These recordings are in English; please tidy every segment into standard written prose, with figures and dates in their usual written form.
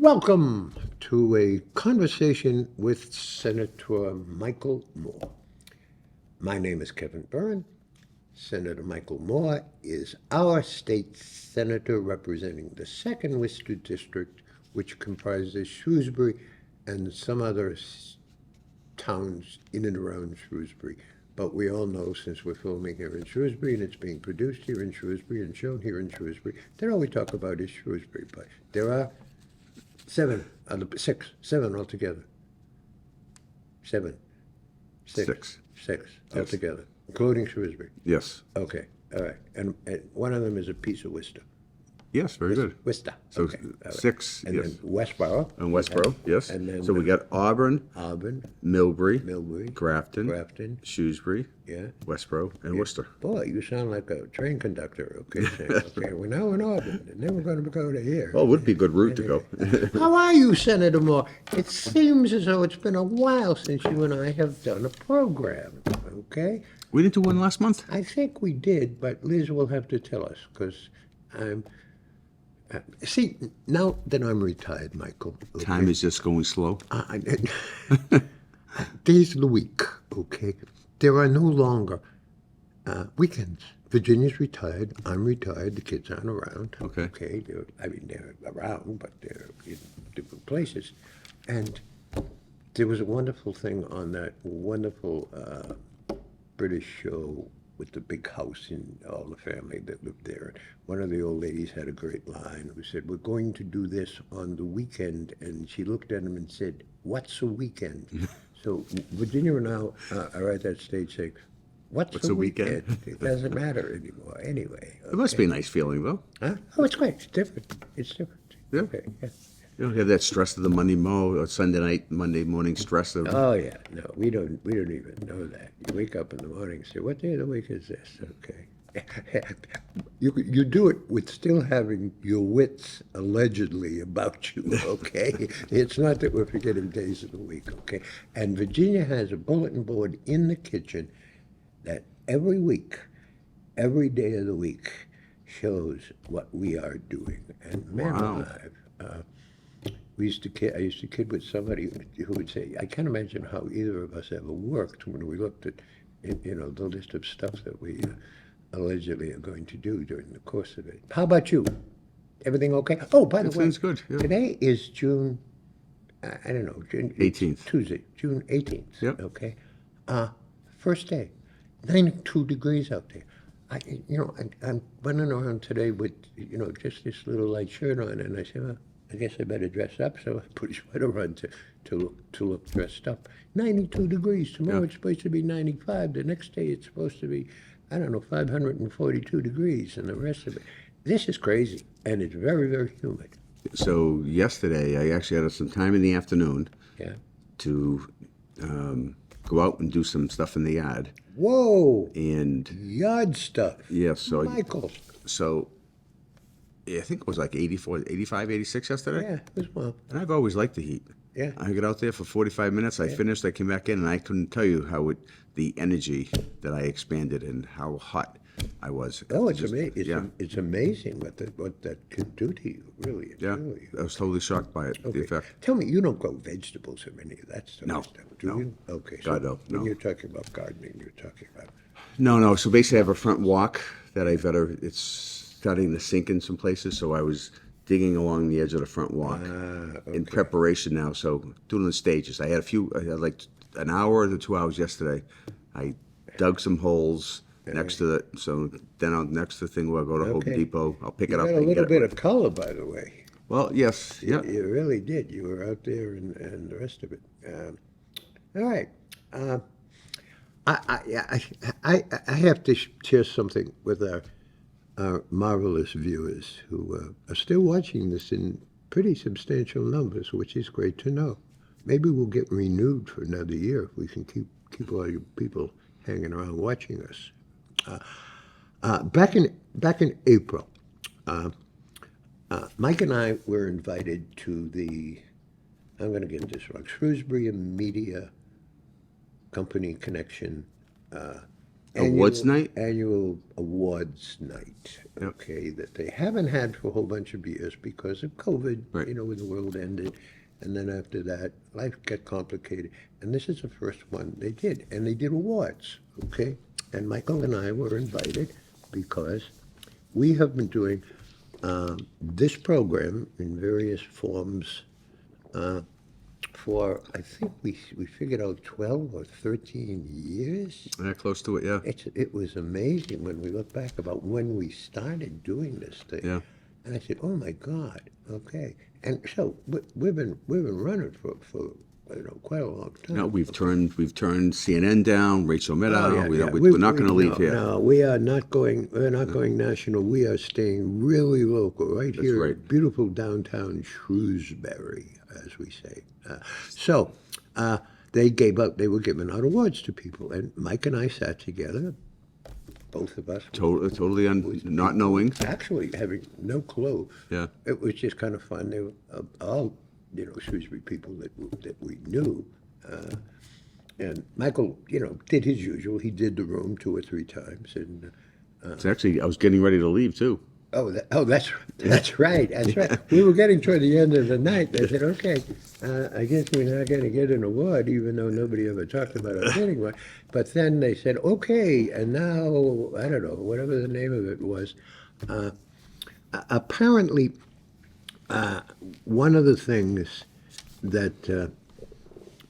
Welcome to a conversation with Senator Michael Moore. My name is Kevin Byrne. Senator Michael Moore is our state senator representing the 2nd Worcester District, which comprises Shrewsbury and some other towns in and around Shrewsbury. But we all know, since we're filming here in Shrewsbury and it's being produced here in Shrewsbury and shown here in Shrewsbury, that all we talk about is Shrewsbury. But there are seven altogether. Seven. Six. Six Yes. altogether, including Shrewsbury. Yes. Okay, all right. And one of them is a piece of Worcester. Yes, very good. Worcester. So Okay, all right. six, And yes. then Westboro. And Westboro, yes. And then So we got Auburn, Millbury, Grafton, Shrewsbury, yeah. Westboro, and Worcester. Boy, you sound like a train conductor. Okay, saying, okay, we're now in Auburn, and then we're going to go to here. Well, it would be a good route to go. How are you, Senator Moore? It seems as though it's been a while since you and I have done a program, okay? We didn't do one last month? I think we did, but Liz will have to tell us, because I'm... see, now that I'm retired, Michael... okay, Time is just going slow. days of the week, okay? There are no longer weekends. Virginia's retired, I'm retired, the kids aren't around. Okay. Okay, they're around, but they're in different places. And there was a wonderful thing on that wonderful British show with the big house and all the family that lived there. One of the old ladies had a great line who said, "We're going to do this on the weekend." And she looked at him and said, "What's a weekend?" So Virginia and I are at that stage saying, What's a weekend? It doesn't matter anymore. Anyway. It must be a nice feeling, though. Huh? Oh, it's great. It's different. It's different. Yeah. Okay, yeah. You don't have that stress of the Monday or Sunday night, Monday morning stress of... Oh, yeah. No, we don't even know that. You wake up in the morning and say, what day of the week is this? Okay. You do it with still having your wits allegedly about you, okay? It's not that we're forgetting days of the week, okay? And Virginia has a bulletin board in the kitchen that every week, every day of the week, shows what we are doing. And man alive, I used to kid with somebody who would say, I can't imagine how either of us ever worked when we looked at, the list of stuff that we allegedly are going to do during the course of it. How about you? Everything okay? Oh, by the way, sounds good, yeah. Today is June, I don't know, June 18th. Tuesday, June 18th. Yep. Okay. First day, 92 degrees out there. I'm running around today with, just this little light shirt on, and I said, well, I guess I better dress up. So I put a sweater on to look dressed up. 92 degrees. Tomorrow it's supposed to be 95. The next day it's supposed to be, 542 degrees, and the rest of it. This is crazy, and it's very, very humid. So yesterday, I actually had some time in the afternoon Yeah. to go out and do some stuff in the yard. Whoa! And Yard stuff. yeah, so Michael. I think it was like 84, 85, 86 yesterday. Yeah, as well. And I've always liked the heat. Yeah. I got out there for 45 minutes. I finished. I came back in, and I couldn't tell you the energy that I expanded and how hot I was. Oh, it's Just- amazing. Yeah, It's amazing what that can do to you. Really, it's yeah. really. I was totally shocked by it. The Okay. effect. Tell me, you don't grow vegetables or any of that stuff, No, do no. you? Okay, so God, no, when no. you're talking about gardening, you're talking about. No. So basically, I have a front walk that I've got. It's starting to sink in some places. So I was digging along the edge of the front walk in preparation now. So doing the stages. I had like an hour to 2 hours yesterday. I dug some holes next to it. So then next to the thing where I go to Home Okay. Depot, I'll pick it You up got a and little get bit it. of color, by the way. Well, yes, yeah. You really did. You were out there and the rest of it. All right. I have to share something with our marvelous viewers who are still watching this in pretty substantial numbers, which is great to know. Maybe we'll get renewed for another year if we can keep all you people hanging around watching us. Back in April, Mike and I were invited to I'm going to get this wrong, Shrewsbury Media Company Connection Awards night? Annual awards night, Yep. okay, that they haven't had for a whole bunch of years because of COVID, Right. when the world ended. And then after that, life got complicated. And this is the first one they did. And they did awards, okay? And Michael and I were invited because we have been doing this program in various forms for, I think we figured out 12 or 13 years. Yeah, close to it, yeah. It was amazing when we look back about when we started doing this thing. Yeah. And I said, "Oh my God, okay." And so we've been running for quite a long time. No, we've turned CNN down, Rachel Maddow. Oh, yeah, yeah. We're not going to leave no, here. No, we are not going. We're not going national. We are staying really local, right here, right. in beautiful downtown Shrewsbury, as we say. So they were giving out awards to people, and Mike and I sat together, both of us, Totally not knowing. actually having no clue. Yeah. It was just kind of fun. They were all, Shrewsbury people that we knew. And Michael, did his usual. He did the room 2 or 3 times. And It's actually, I was getting ready to leave too. that's right. That's right. We were getting toward the end of the night. They said, "Okay, I guess we're not going to get an award, even though nobody ever talked about us getting one." But then they said, "Okay," and now I don't know whatever the name of it was. Apparently, one of the things that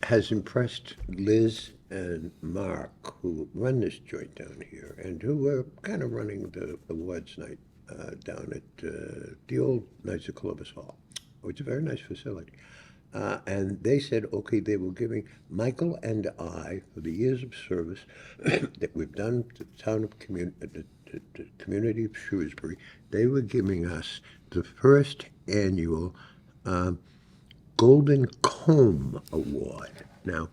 has impressed Liz and Mark, who run this joint down here, and who were kind of running the awards night down at the old Knights of Columbus Hall, which is a very nice facility. And they said, okay, they were giving Michael and I, for the years of service that we've done to the town of the community of Shrewsbury, they were giving us the first annual Golden Comb Award. Now,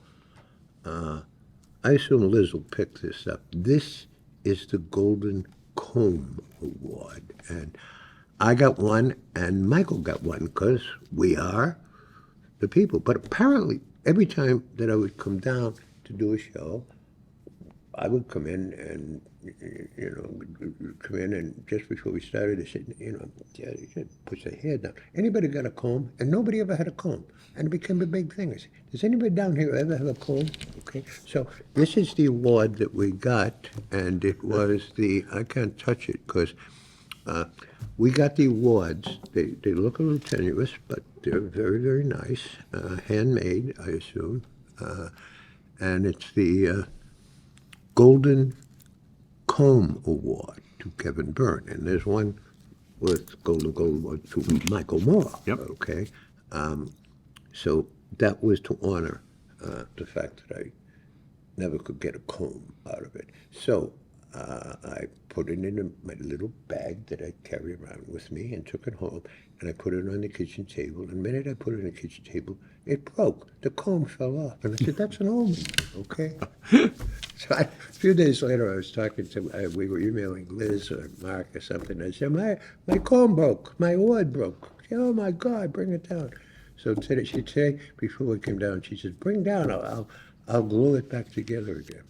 I assume Liz will pick this up. This is the Golden Comb Award. And I got one, and Michael got one, because we are the people. But apparently, every time that I would come down to do a show, I would come in and, and just before we started, they said, puts their hair down. Anybody got a comb? And nobody ever had a comb. And it became a big thing. I said, does anybody down here ever have a comb? Okay, so this is the award that we got, and it was I can't touch it because we got the awards. They look a little tenuous, but they're very, very nice. Handmade, I assume. And it's the Golden Comb Award to Kevin Byrne. And there's one with Golden Award to Michael Moore. Yep. Okay. So that was to honor the fact that I never could get a comb out of it. So I put it in my little bag that I carry around with me and took it home, and I put it on the kitchen table. And the minute I put it on the kitchen table, it broke. The comb fell off. And I said, that's an omen, okay? So a few days later, I was talking to, we were emailing Liz or Mark or something. I said, my comb broke. My award broke. She said, oh, my God, bring it down. So she'd say, before we came down, she said, bring down, I'll glue it back together again.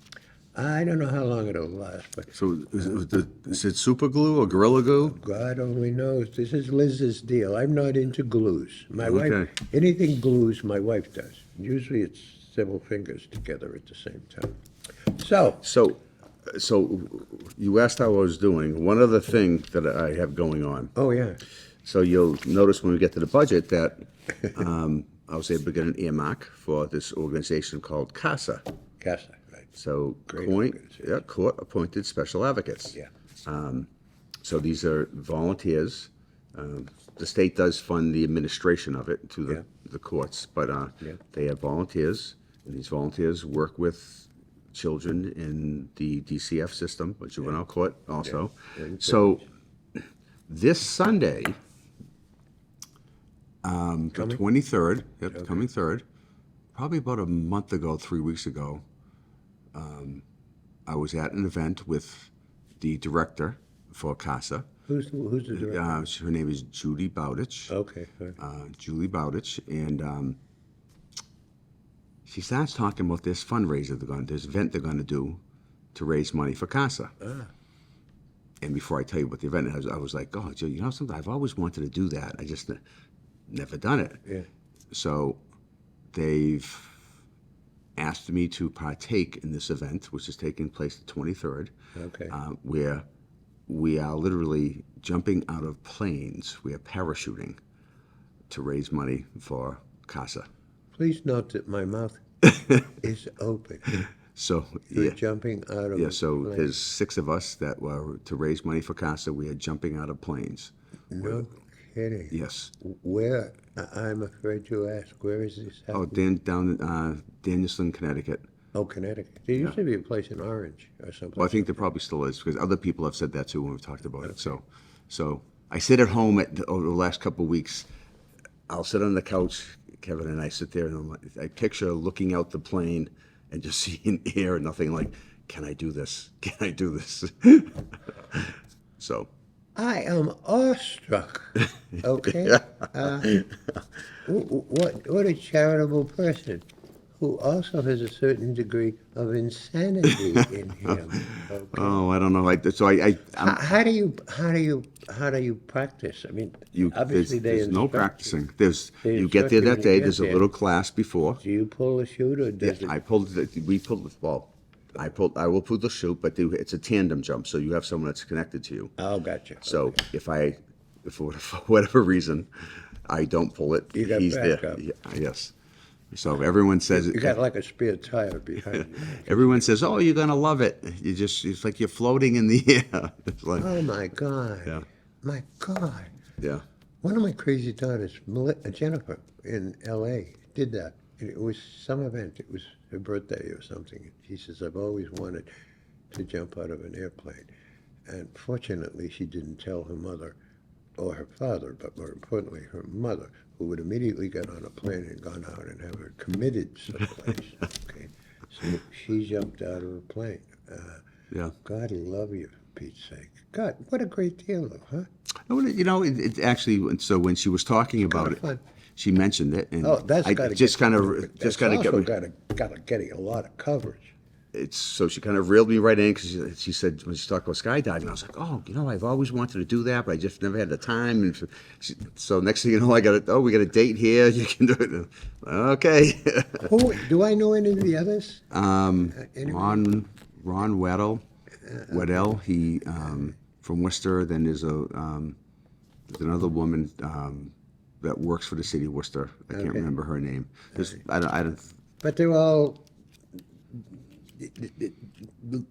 I don't know how long it'll last, but So is it super glue or gorilla glue? God only knows. This is Liz's deal. I'm not into glues. My wife, Okay. anything glues, my wife does. Usually it's several fingers together at the same time. So, So you asked how I was doing. One other thing that I have going on. oh yeah, So you'll notice when we get to the budget that I was able to get an earmark for this organization called CASA. Casa, right? So Great organization. court-appointed special advocates. Yeah. So these are volunteers. The state does fund the administration of it to Yeah. the courts, but Yeah. they have volunteers, and these volunteers work with children in the DCF system, but juvenile court also. Yeah. So this Sunday, the 23rd, the coming 3rd, probably about a month ago, 3 weeks ago, I was at an event with the director for CASA. Who's the director? Her name is Judy Bowditch. Okay. All right. Julie Bowditch, and she starts talking about this fundraiser this event they're going to do to raise money for CASA. And before I tell you what the event is, I was like, oh, Joe, you know something? I've always wanted to do that. I just never done it. Yeah. So they've asked me to partake in this event, which is taking place the 23rd, Okay. where we are literally jumping out of planes. We are parachuting to raise money for CASA. Please note that my mouth is open. So You're jumping out of yeah. a So plane. there's 6 of us that were to raise money for CASA. We are jumping out of planes. No kidding. Yes. Where? I'm afraid to ask. Where is this Oh, happening? down Danielson, Connecticut. Oh, Connecticut. There used to be a place in Orange or something. Well, I think there probably still is because other people have said that too when we've talked about it. So I sit at home over the last couple of weeks. I'll sit on the couch, Kevin, and I sit there and I picture looking out the plane and just seeing air and nothing like, can I do this? Can I do this? So. I am awestruck. Okay. What a charitable person who also has a certain degree of insanity in him. Okay. Oh, I don't know. How do you practice? I mean, obviously there's no instruct you. practicing. They You get instruct there you that when you day. get There's a there. little class before. Do you pull a chute or Yeah, does it? I will pull the chute, but it's a tandem jump, so you have someone that's connected to you. Oh, gotcha. So if for whatever reason, I don't pull it, You got he's there. backup. Yeah, yes. So everyone says You got like a spare tire behind you. everyone says, "Oh, you're gonna love it." It's like you're floating in the air. It's like, Oh my God. Yeah. My God. yeah, One of my crazy daughters, Jennifer, in L.A., did that. And it was some event. It was her birthday or something. She says, I've always wanted to jump out of an airplane. And fortunately, she didn't tell her mother or her father, but more importantly, her mother, who would immediately get on a plane and gone out and have her committed someplace. Okay. So she jumped out of a plane. yeah. God love you, for Pete's sake. God, what a great deal, though, huh? You know, it actually. So when she was talking about Kinda it, fun. she mentioned it, and Oh, that's I got to just kind of get me. got to getting a lot of coverage. So she kind of reeled me right in because she said when she talked about skydiving, I was like, oh, you know, I've always wanted to do that, but I just never had the time. And so next thing you know, we got a date here. You can do it. Okay. Who do I know any of the others? Ron Weddell, he from Worcester. Then there's another woman that works for the city of Worcester. I can't remember her name. I don't. But they're all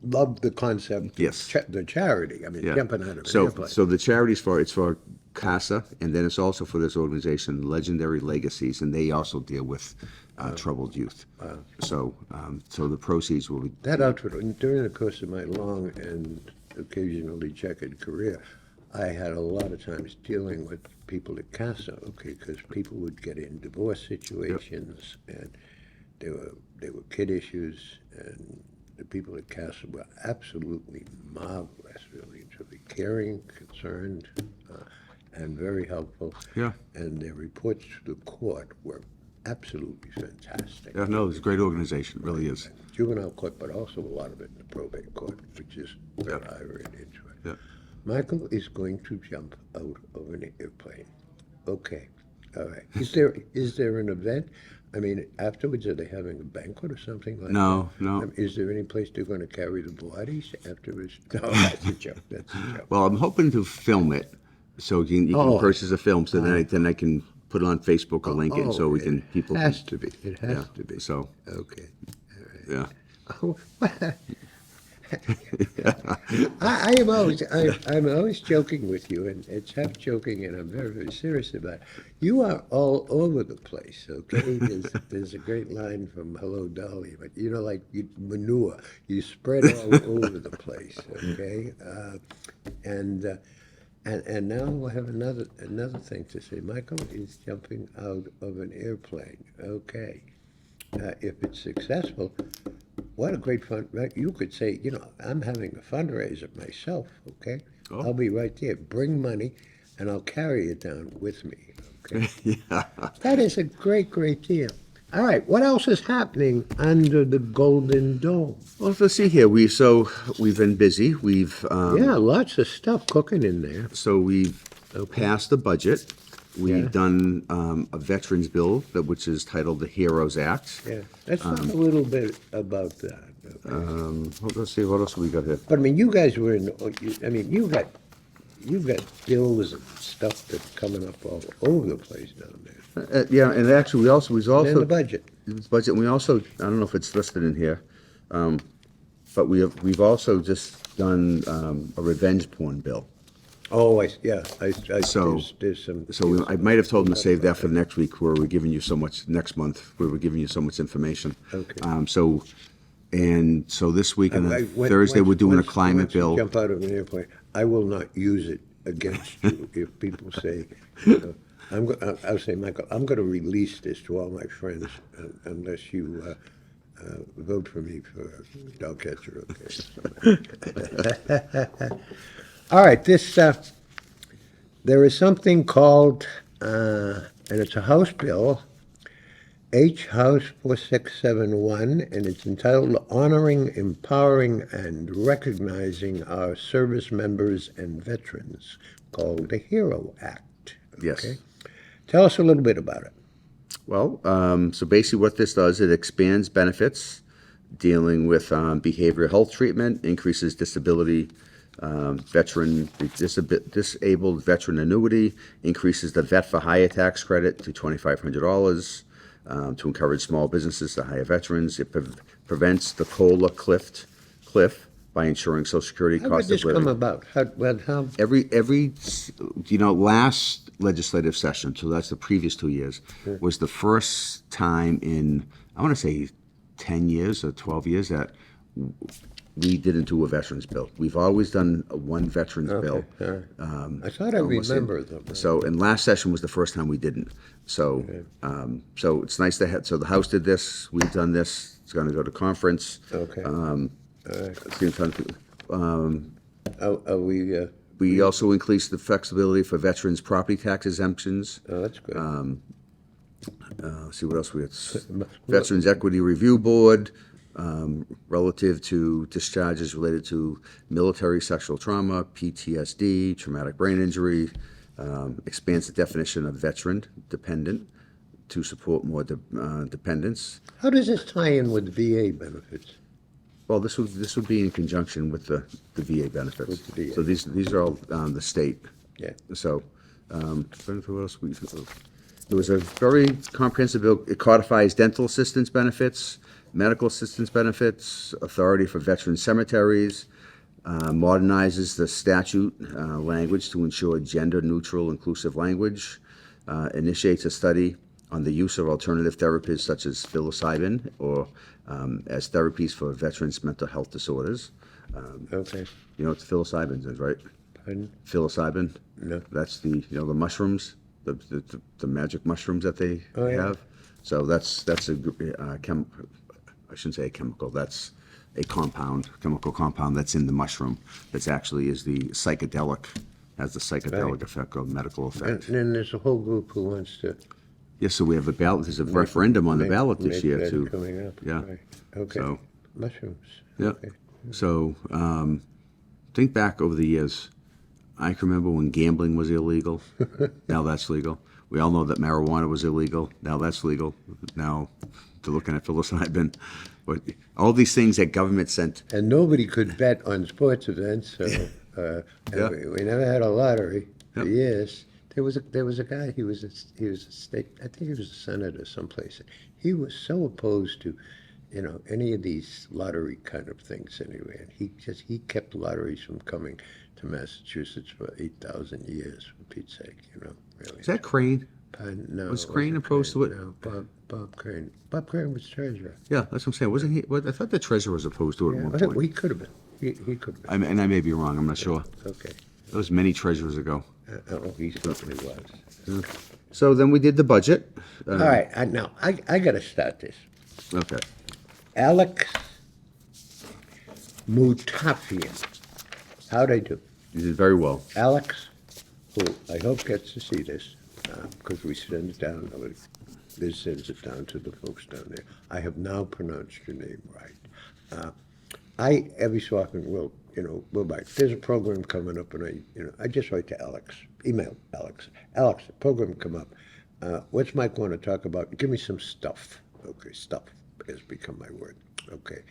love the concept. Yes. The charity. I mean, Yeah. jumping out of an So airplane. the charity's for CASA, and then it's also for this organization, Legendary Legacies, and they also deal with troubled youth. So the proceeds will be. That outfit, during the course of my long and occasionally checkered career, I had a lot of times dealing with people at CASA, okay, because people would get in divorce situations, and there were kid issues, and the people at CASA were absolutely marvelous, really caring, concerned, and very helpful. Yeah. And their reports to the court were absolutely fantastic. Yeah, no, it's a great organization. It really is. Juvenile court, but also a lot of it in the probate court, which is where I ran into it. Yeah. Michael is going to jump out of an airplane. Okay. All right. Is there an event? I mean, afterwards, are they having a banquet or something like No, that? no. Is there any place they're going to carry the bodies afterwards? No, that's a joke. That's a joke. Well, I'm hoping to film it, so you can Oh. purchase a film, so then I can put it on Facebook or link it, so we can people. It has to be. It has Yeah. to be. So Okay. yeah. Oh, I'm always joking with you, and it's half joking, and I'm very, very serious about it. You are all over the place, okay? There's a great line from Hello Dolly, but you know, like manure, you spread all over the place, okay? And now we'll have another thing to say. Michael is jumping out of an airplane, okay? If it's successful, what a great fun! Right? You could say, you know, I'm having a fundraiser myself. Okay, Oh. I'll be right there. Bring money, and I'll carry it down with me. Okay, Yeah. that is a great, great deal. All right, what else is happening under the Golden Dome? Well, let's see here. We've been busy. Yeah, lots of stuff cooking in there. We've passed the budget. We've Yeah. done a veterans bill which is titled the Heroes Act. Yeah, let's talk a little bit about that. Okay? Let's see what else we got here. But I mean, you guys were in. I mean, you've got bills and stuff that's coming up all over the place down there. Yeah, and actually, we And also the budget. This budget. And we also, I don't know if it's listed in here, but we've also just done a revenge porn bill. Oh, yeah. So- there's some. I might have told them to save that for next week, where we're giving you so much, next month, where we're giving you so much information. Okay. So this week and then When- Thursday, we're doing a once- climate once you bill. Jump out of an airplane. I will not use it against you if people say, you know, I'll say, Michael, I'm going to release this to all my friends unless you vote for me for dog catcher. Okay. All right, there is something called, and it's a House bill, House 4671, and it's entitled Honoring, Empowering, and Recognizing Our Service Members and Veterans, called the HERO Act. Yes. Okay? Tell us a little bit about it. Well, so basically what this does, it expands benefits dealing with behavioral health treatment, increases disability, disabled veteran annuity, increases the vet for hire tax credit to $2,500 to encourage small businesses to hire veterans. It prevents the COLA cliff by ensuring Social Security How did cost this of living. come about? How, Every last legislative session, so that's the previous 2 years, was the first time in, I want to say 10 years or 12 years that we didn't do a veterans bill. We've always done one veterans bill. I thought I remember them. So, and last session was the first time we didn't. So, so it's nice to have, so the House did this, we've done this, it's going to go to conference. Okay. Are we, We also increased the flexibility for veterans' property tax exemptions. oh, that's good. Let's see what else we got. Veterans Equity Review Board, relative to discharges related to military sexual trauma, PTSD, traumatic brain injury, expands the definition of veteran dependent to support more dependents. How does this tie in with VA benefits? Well, this would be in conjunction with the VA benefits. With the VA. So these are all the state. Yeah. So, trying to think what else we. It was a very comprehensive bill. It codifies dental assistance benefits, medical assistance benefits, authority for veteran cemeteries, modernizes the statute language to ensure gender-neutral, inclusive language, initiates a study on the use of alternative therapies such as psilocybin or as therapies for veterans' mental health disorders. Okay. You know what psilocybin is, right? Pardon? Psilocybin? No. That's the mushrooms, the magic mushrooms that they Oh, yeah. have. So that's a I shouldn't say a chemical. That's a chemical compound that's in the mushroom. That's actually has the psychedelic Right. effect or medical effect. And then there's a whole group who wants to. Yes, so we have a ballot. There's a referendum on the make- ballot this make year that too. Coming up. Yeah. Right. Okay. So- Mushrooms. Yeah. Okay. So think back over the years. I can remember when gambling was illegal. Now that's legal. We all know that marijuana was illegal. Now that's legal. Now they're looking at psilocybin. But all these things that government sent. And nobody could bet on sports events, so and Yeah. we never had a lottery for Yep. years. There was a guy. He was a state. I think he was a senator someplace. He was so opposed to, any of these lottery kind of things anyway. And he kept lotteries from coming to Massachusetts for 8,000 years. For Pete's sake, really. Is that Crane? No, Was it Crane wasn't opposed to it? No, Bob Crane. Bob Crane was treasurer. Yeah, that's what I'm saying. Wasn't he? I thought the treasurer was opposed to it Yeah, at one well, point. he could have been. He could have been. And I may be wrong. I'm not sure. Okay. That was many treasurers ago. He certainly was. So then we did the budget. All right, now I got to start this. Okay. Alex Mutafian. How'd I do? You did very well. Alex, who I hope gets to see this, because we send it down. Liz sends it down to the folks down there. I have now pronounced your name right. I, every so often, will write. There's a program coming up, and I just write to Alex, email Alex. Alex, the program come up. What's Mike want to talk about? Give me some stuff. Okay, stuff has become my word. Okay.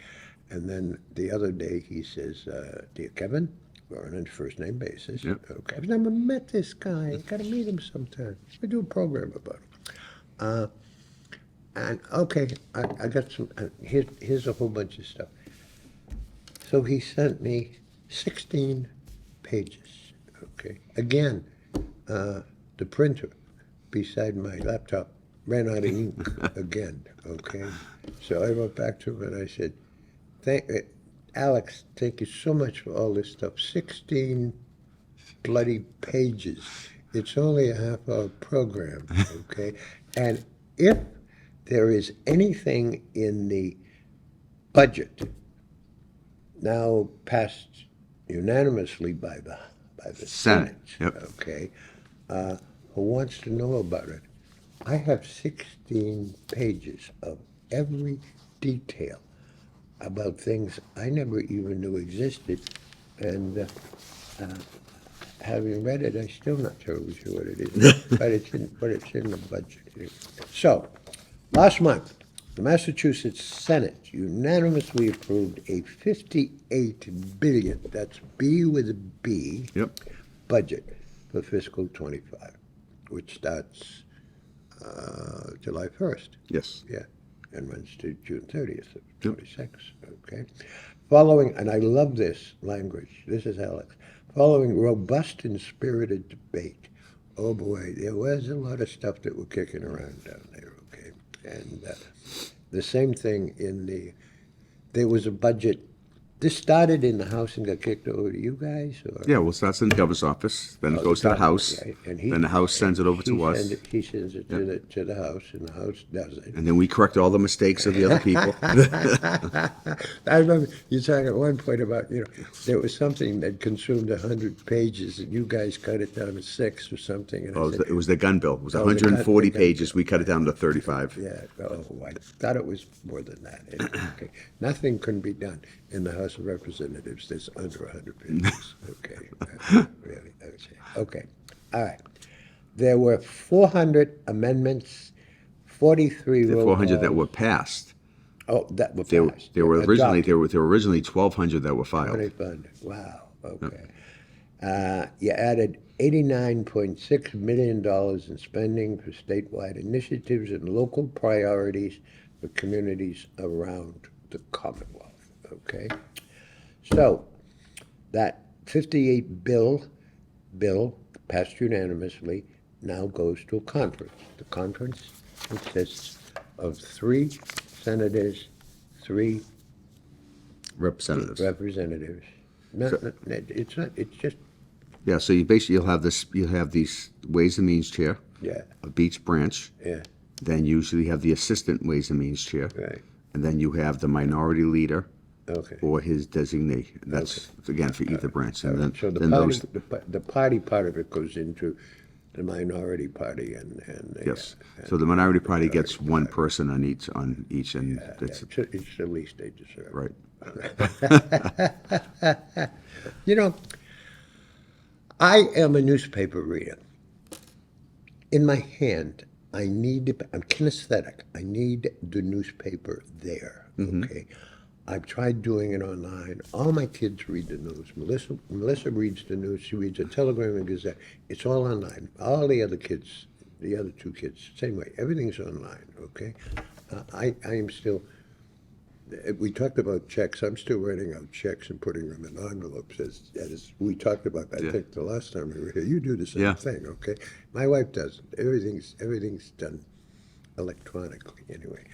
And then the other day he says, dear Kevin, we're on a first name basis. Yep. Okay. I've never met this guy. Got to meet him sometime. We do a program about him. And okay, I got some, here's a whole bunch of stuff. So he sent me 16 pages, okay? Again, the printer beside my laptop ran out of ink again, okay? So I wrote back to him and I said, Alex, thank you so much for all this stuff. 16 bloody pages. It's only a half-hour program, okay? And if there is anything in the budget now passed unanimously by the Senate, Yep. okay, who wants to know about it, I have 16 pages of every detail about things I never even knew existed, and having read it, I'm still not terribly sure what it is, but it's in the budget. So, last month, the Massachusetts Senate unanimously approved a $58 billion, that's B with a B, Yep. budget for fiscal '25, which starts July 1st. Yes. Yeah, and runs to June 30th of Yep. '26, okay? Following, and I love this language, this is Alex, following robust and spirited debate, oh boy, there was a lot of stuff that were kicking around down there, okay? And the same thing there was a budget, this started in the House and got kicked over to you guys, or? Yeah, well, it starts in the governor's office, then it Oh, goes to the governor, House, right, and then the House sends it over to us, He sends it to the House, and the House does it. and then we correct all the mistakes of the other people. I remember you talking at one point about, there was something that consumed 100 pages, and you guys cut it down to 6 or something, and I Oh, said, it was the gun bill. It was Oh, the 140 gun pages. We cut it down to 35. yeah, oh, I thought it was more than that. Okay. Nothing can be done in the House of Representatives that's under 100 pages, okay? Really, okay, all right. There were 400 amendments, 43 The roll 400 that calls. were passed. Oh, that were There, passed. there were originally Adopted. there were originally 1,200 that were filed. 25. Wow, okay. You added $89.6 million in spending for statewide initiatives and local priorities for communities around the Commonwealth, okay? So, that 58 bill passed unanimously now goes to a conference. The conference consists of 3 senators, 3 Representatives. representatives. It's just, Yeah, so you'll have these Ways and Means Chair, yeah, a Beach Branch, yeah, then usually you have the Assistant Ways and Means Chair, right, and then you have the Minority Leader okay. or his designee. That's, again, for either branch. And then, So the then party, those, the party part of it goes into the minority party and the, yes. So the Minority Party gets one person on each, and it's, it's the least they deserve. right. I am a newspaper reader. In my hand, I'm kinesthetic. I need the newspaper there, okay? I've tried doing it online. All my kids read the news. Melissa reads the news. She reads the Telegram and Gazette. It's all online. All the other kids, the other 2 kids, same way. Everything's online, okay? I am still, we talked about checks. I'm still writing out checks and putting them in envelopes as we talked about, I think, the last time we were here. You do the same Yeah. thing, okay? My wife doesn't. Everything's done electronically anyway.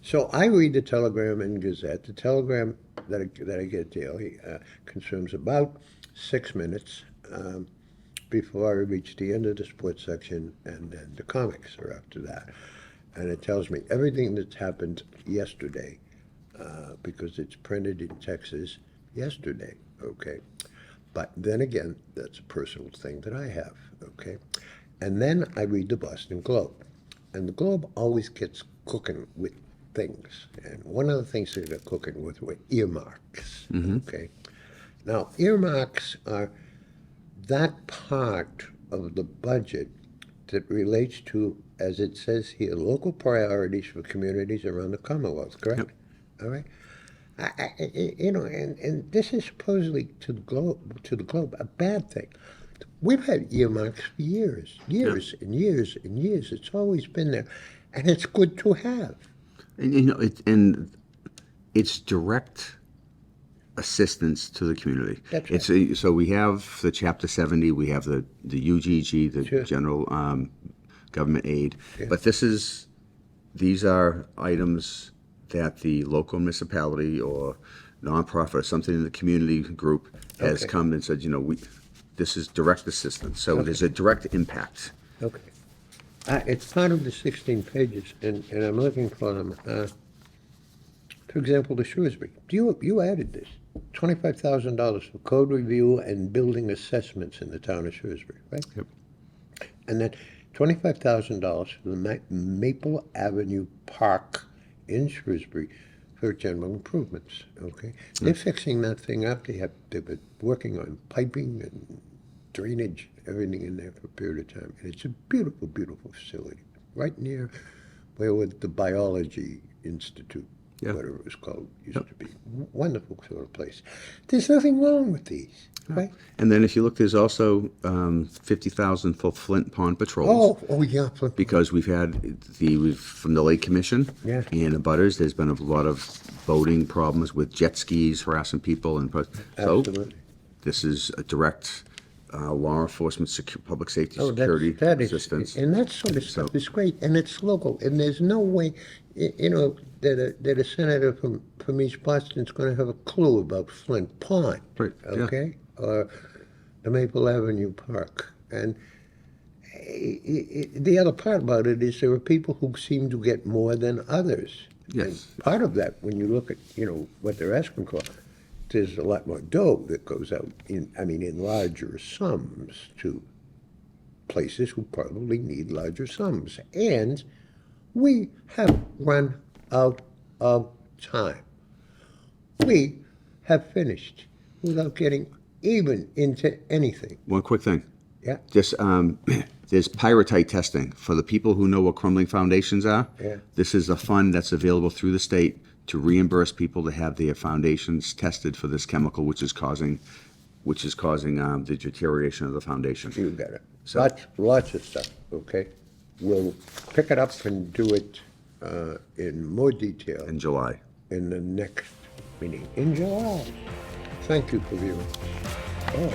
So I read the Telegram and Gazette. The Telegram that I get daily consumes about 6 minutes before I reach the end of the sports section, and then the comics are after that. And it tells me everything that's happened yesterday because it's printed in Texas yesterday, okay? But then again, that's a personal thing that I have, okay? And then I read the Boston Globe. and the Globe always gets cooking with things. And one of the things that they're cooking with were earmarks. Okay. Now, earmarks are that part of the budget that relates to, as it says here, local priorities for communities around the Commonwealth, correct? Yep. All right. And this is supposedly to the globe, a bad thing. We've had earmarks for years, and years and years. It's always been there, and it's good to have. And it's direct assistance to the community. That's It's so we have the Chapter 70, we have the UGG, the Sure. General Government Aid, Yeah. but these are items that the local municipality or nonprofit or something in the community group has Okay. come and said, this is direct assistance. So there's a direct impact. Okay. It's part of the 16 pages, and I'm looking for them. For example, the Shrewsbury. You added this. $25,000 for code review and building assessments in the town of Shrewsbury, right? Yep. And then $25,000 for the Maple Avenue Park in Shrewsbury for general improvements, okay? They're fixing that thing up. They've been working on piping and drainage, everything in there for a period of time. And it's a beautiful, beautiful facility, right near where would the Biology Institute, Yeah. whatever it was called, used to be. Wonderful sort of place. There's nothing wrong with these, right? And then if you look, there's also 50,000 for Flint Pond patrols. Oh, yeah. Because we've from the Lake Commission Yeah. and the Butters, there's been a lot of boating problems with jet skis harassing people, and so Absolutely. this is a direct law enforcement, public safety, Oh, security that is, assistance. and that sort of stuff is great, and it's local, and there's no way, that a senator from East Boston's going to have a clue about Flint Pond, Right, yeah. okay, or the Maple Avenue Park, and the other part about it is there are people who seem to get more than others. Yes. And part of that, when you look at what they're asking for, there's a lot more dough that goes out in larger sums to places who probably need larger sums. And we have run out of time. We have finished without getting even into anything. One quick thing. Yeah. Just there's pyrotite testing for the people who know what crumbling foundations are. Yeah. This is a fund that's available through the state to reimburse people to have their foundations tested for this chemical, which is causing the deterioration of the foundation. You got it. So- Lots of stuff, okay? We'll pick it up and do it in more detail In July. in the next meeting in July. Thank you for viewing. Oh.